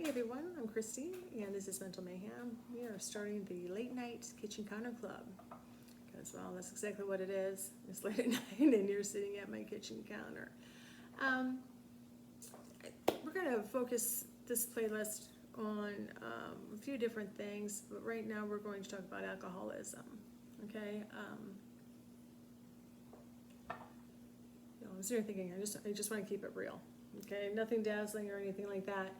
Hey everyone, I'm Christy, and this is Mental Mayhem. We are starting the late night kitchen counter club. Because, well, that's exactly what it is. It's late at night and you're sitting at my kitchen counter. We're going to focus this playlist on a few different things, but right now we're going to talk about alcoholism. Okay? I was there thinking, I just want to keep it real. Okay? Nothing dazzling or anything like that.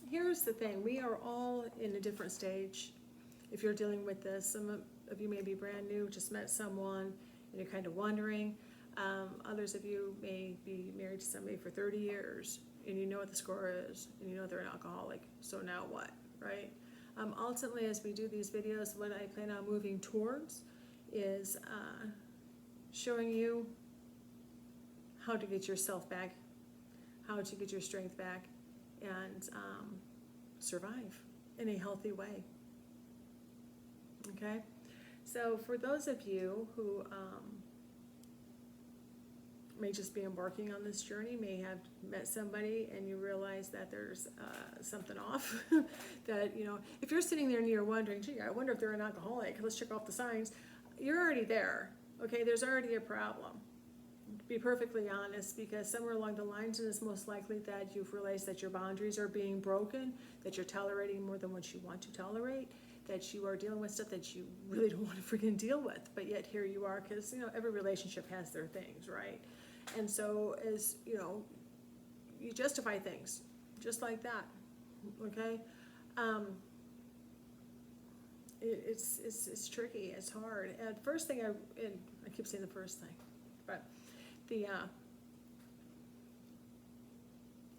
Here's the thing, we are all in a different stage. If you're dealing with this, some of you may be brand new, just met someone, and you're kind of wondering. Others of you may be married to somebody for 30 years, and you know what the score is, and you know they're an alcoholic, so now what, right? Ultimately, as we do these videos, what I plan on moving towards is showing you how to get yourself back, how to get your strength back, and survive in a healthy way. Okay? So for those of you who may just be embarking on this journey, may have met somebody and you realize that there's something off, that, if you're sitting there and you're wondering, gee, I wonder if they're an alcoholic, let's check off the signs, you're already there. Okay? There's already a problem. Be perfectly honest, because somewhere along the lines it is most likely that you've realized that your boundaries are being broken, that you're tolerating more than what you want to tolerate, that you are dealing with stuff that you really don't want to freaking deal with, but yet here you are, because every relationship has their things, right? And so as you justify things just like that. Okay? It's tricky, it's hard. And first thing I keep saying the first thing, but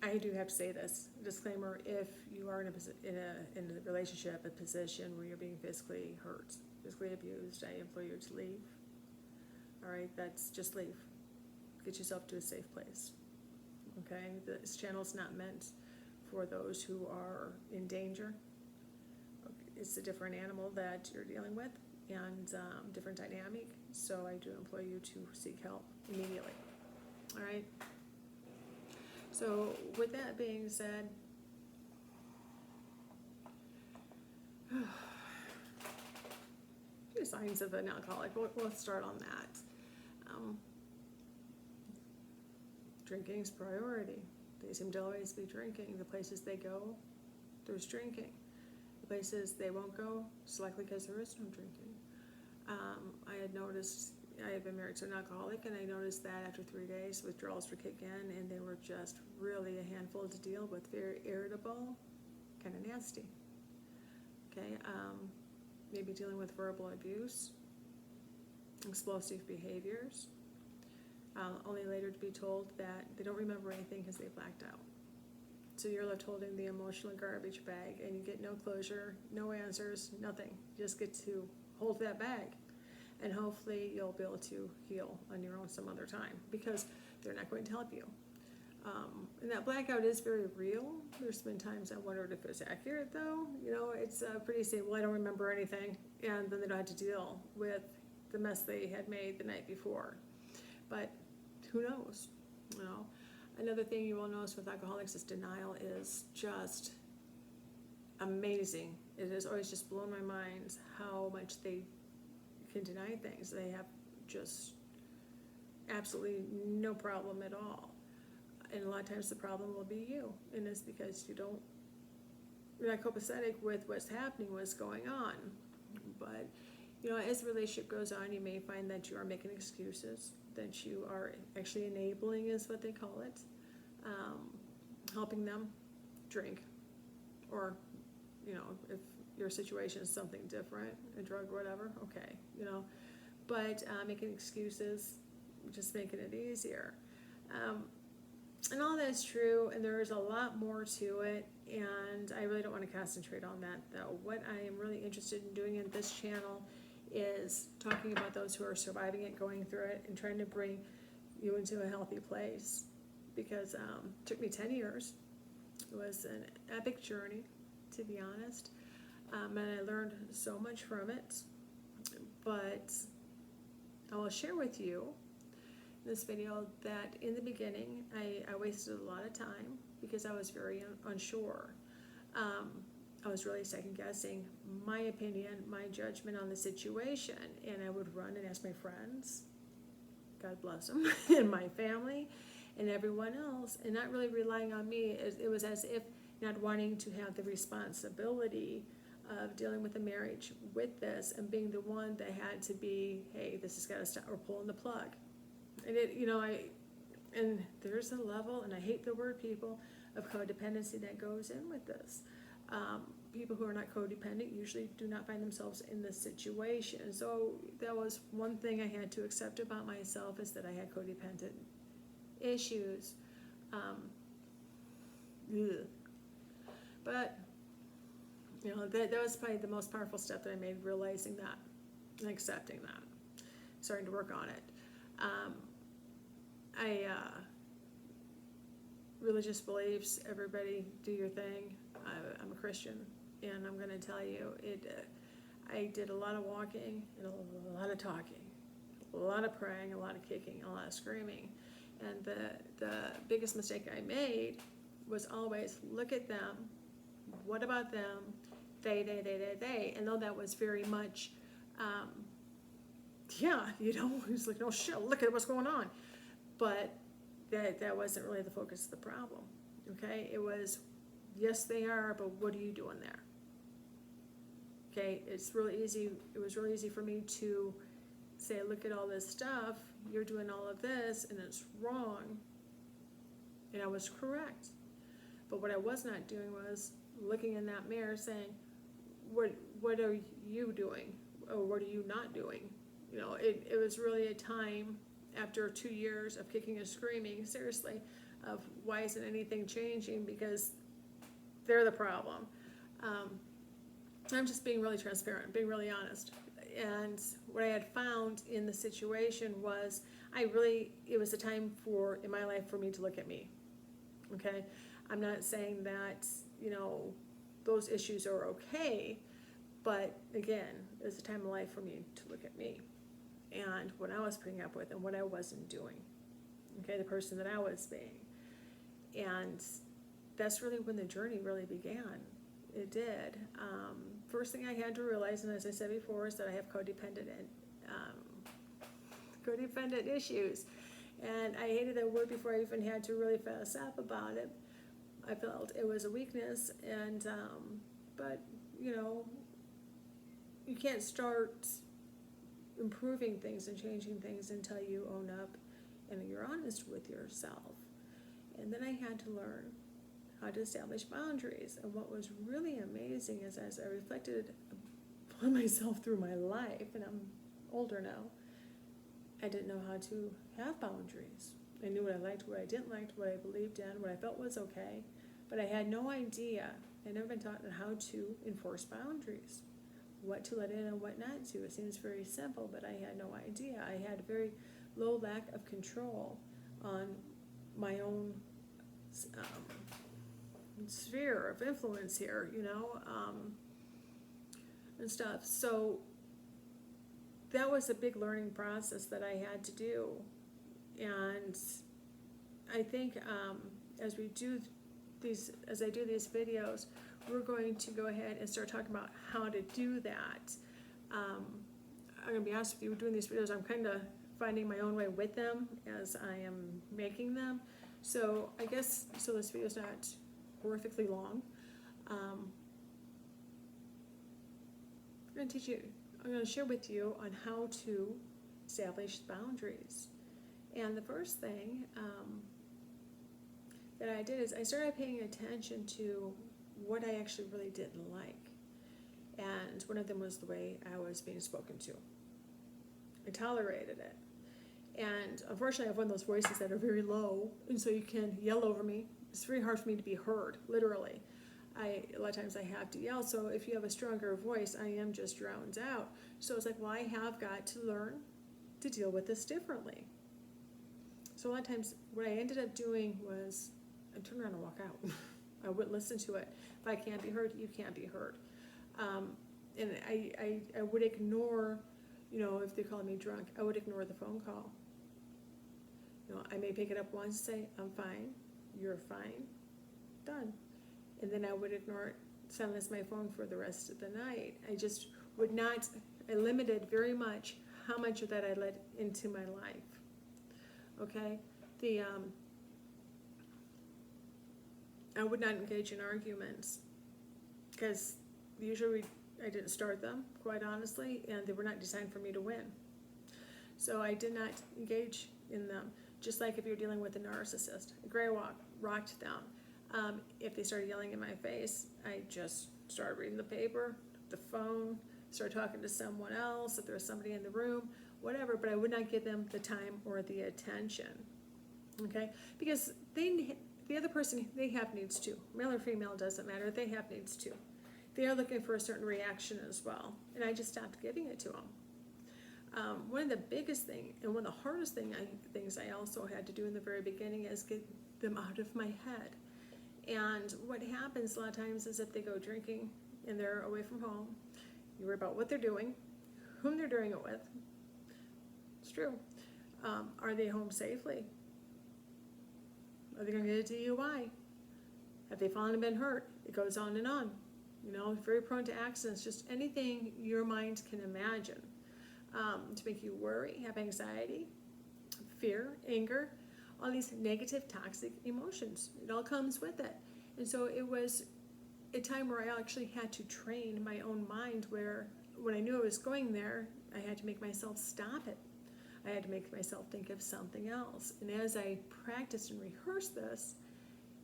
I do have to say this disclaimer: if you are in a relationship, a position where you're being physically hurt, physically abused, I implore you to leave. All right, just leave. Get yourself to a safe place. Okay, this channel's not meant for those who are in danger. It's a different animal that you're dealing with, and different dynamic. So I do implore you to seek help immediately. All right. So with that being said, few signs of an alcoholic. We'll start on that. Drinking is priority. They seem to always be drinking. The places they go, there's drinking. The places they won't go, it's likely because there is no drinking. I had noticed, I had been married to an alcoholic, and I noticed that after 3 days, withdrawals would kick in, and they were just really a handful to deal with, very irritable, kind of nasty. Okay, maybe dealing with verbal abuse, explosive behaviors, only later to be told that they don't remember anything because they blacked out. So you're left holding the emotional garbage bag, and you get no closure, no answers, nothing. You just get to hold that bag, and hopefully you'll be able to heal on your own some other time, because they're not going to help you. And that blackout is very real. There's been times I wondered if it's accurate, though. It's pretty safe. Well, I don't remember anything, and then they don't have to deal with the mess they had made the night before. But who knows? Another thing you will notice with alcoholics is denial is just amazing. It has always just blown my mind how much they can deny things. They have just absolutely no problem at all. And a lot of times the problem will be you. And it's because you're not copacetic with what's happening, what's going on. But, as the relationship goes on, you may find that you are making excuses, that you are actually enabling, is what they call it, helping them drink, or, if your situation is something different, a drug or whatever, okay, but making excuses, just making it easier. And all that is true, and there is a lot more to it, and I really don't want to concentrate on that, though. What I am really interested in doing in this channel is talking about those who are surviving it, going through it, and trying to bring you into a healthy place. Because it took me 10 years. It was an epic journey, to be honest. And I learned so much from it. But I will share with you this video that in the beginning I wasted a lot of time because I was very unsure. I was really second guessing my opinion, my judgment on the situation, and I would run and ask my friends, God bless them, and my family and everyone else, and not really relying on me. It was as if not wanting to have the responsibility of dealing with the marriage with this and being the one that had to be, hey, this has got to stop, or pulling the plug. And and there's a level, and I hate the word people, of codependency that goes in with this. People who are not codependent usually do not find themselves in this situation. So that was one thing I had to accept about myself, is that I had codependent issues. But that was probably the most powerful step that I made, realizing that and accepting that, starting to work on it. Religious beliefs, everybody do your thing. I'm a Christian, and I'm going to tell you, I did a lot of walking and a lot of talking, a lot of praying, a lot of kicking, a lot of screaming. And the biggest mistake I made was always look at them. What about them? They. And though that was very much, it's like, oh shit, look at what's going on. But that wasn't really the focus of the problem. Okay, it was, yes, they are, but what are you doing there? Okay, it was really easy for me to say, look at all this stuff, you're doing all of this, and it's wrong. And I was correct. But what I was not doing was looking in that mirror saying, what are you doing? Or what are you not doing? It was really a time after 2 years of kicking and screaming, seriously, of why isn't anything changing? Because they're the problem. I'm just being really transparent, being really honest. And what I had found in the situation was, it was a time in my life for me to look at me. Okay? I'm not saying that, those issues are okay, but again, it was a time of life for me to look at me and what I was putting up with and what I wasn't doing. Okay, the person that I was being. And that's really when the journey really began. It did. First thing I had to realize, and as I said before, is that I have codependent issues. And I hated that word before I even had to really fess up about it. I felt it was a weakness, and but you can't start improving things and changing things until you own up and you're honest with yourself. And then I had to learn how to establish boundaries. And what was really amazing is, as I reflected upon myself through my life, and I'm older now, I didn't know how to have boundaries. I knew what I liked, what I didn't like, what I believed in, what I felt was okay, but I had no idea. I'd never been taught how to enforce boundaries, what to let in and what not to. It seems very simple, but I had no idea. I had a very low lack of control on my own sphere of influence here, and stuff. So that was a big learning process that I had to do. And I think as I do these videos, we're going to go ahead and start talking about how to do that. I'm going to be honest with you, doing these videos, I'm kind of finding my own way with them as I am making them. So I guess, this video is not horrifically long. I'm going to share with you on how to establish boundaries. And the first thing that I did is I started paying attention to what I actually really didn't like. And one of them was the way I was being spoken to. I tolerated it. And unfortunately, I have one of those voices that are very low, and so you can yell over me. It's very hard for me to be heard, literally. A lot of times I have to yell, so if you have a stronger voice, I am just drowned out. So it's like, well, I have got to learn to deal with this differently. So a lot of times, what I ended up doing was, I'd turn around and walk out. I wouldn't listen to it. If I can't be heard, you can't be heard. And I would ignore, if they called me drunk, I would ignore the phone call. I may pick it up once and say, I'm fine, you're fine, done. And then I would ignore it, silence my phone for the rest of the night. I just would not, I limited very much how much of that I let into my life. Okay? I would not engage in arguments because usually I didn't start them, quite honestly, and they were not designed for me to win. So I did not engage in them. Just like if you're dealing with a narcissist, a gray rocked them. If they started yelling in my face, I just started reading the paper, the phone, started talking to someone else, if there was somebody in the room, whatever, but I would not give them the time or the attention. Okay? Because the other person, they have needs too. Male or female, doesn't matter. They have needs too. They are looking for a certain reaction as well. And I just stopped giving it to them. One of the biggest things, and one of the hardest things I also had to do in the very beginning is get them out of my head. And what happens a lot of times is if they go drinking and they're away from home, you worry about what they're doing, whom they're doing it with. It's true. Are they home safely? Are they going to get a DUI? Have they fallen and been hurt? It goes on and on. Very prone to accidents, just anything your mind can imagine to make you worry, have anxiety, fear, anger, all these negative, toxic emotions. It all comes with it. And so it was a time where I actually had to train my own mind where when I knew I was going there, I had to make myself stop it. I had to make myself think of something else. And as I practiced and rehearsed this,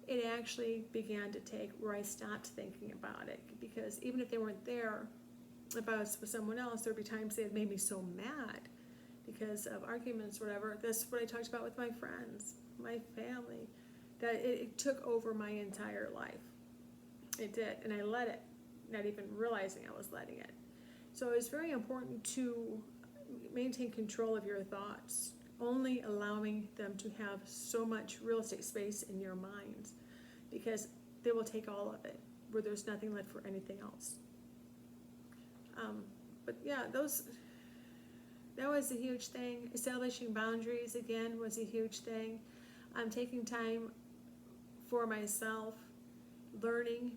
it actually began to take where I stopped thinking about it. Because even if they weren't there, if I was with someone else, there would be times they had made me so mad because of arguments, whatever. That's what I talked about with my friends, my family, that it took over my entire life. It did, and I let it, not even realizing I was letting it. So it's very important to maintain control of your thoughts, only allowing them to have so much real estate space in your mind, because they will take all of it, where there's nothing left for anything else. But yeah, that was a huge thing. Establishing boundaries, again, was a huge thing. Taking time for myself, relearning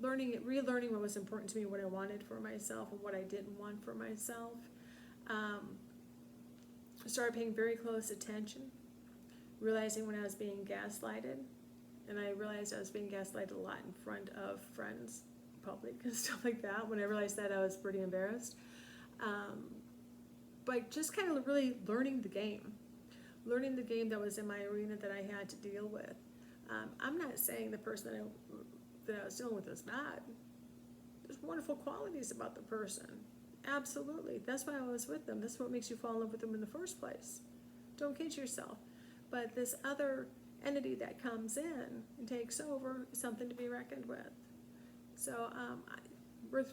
what was important to me, what I wanted for myself and what I didn't want for myself. Started paying very close attention, realizing when I was being gaslighted, and I realized I was being gaslighted a lot in front of friends, public and stuff like that. When I realized that, I was pretty embarrassed. But just kind of really learning the game that was in my arena that I had to deal with. I'm not saying the person that I was dealing with was bad. There's wonderful qualities about the person. Absolutely. That's why I was with them. That's what makes you fall in love with them in the first place. Don't kid yourself. But this other entity that comes in and takes over is something to be reckoned with. So we're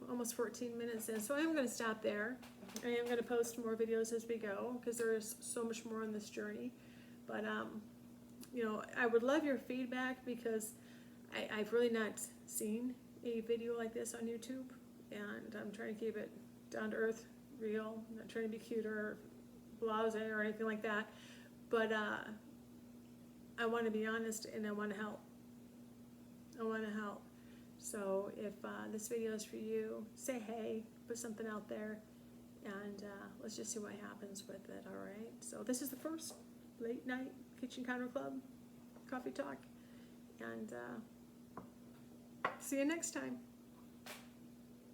almost 14 minutes in, so I'm going to stop there. I am going to post more videos as we go because there is so much more on this journey. But I would love your feedback because I've really not seen a video like this on YouTube, and I'm trying to keep it down to earth, real. I'm not trying to be cute or blasé or anything like that, but I want to be honest and I want to help. So if this video is for you, say hey, put something out there, and let's just see what happens with it, all right? So this is the first late night kitchen counter club coffee talk, and see you next time.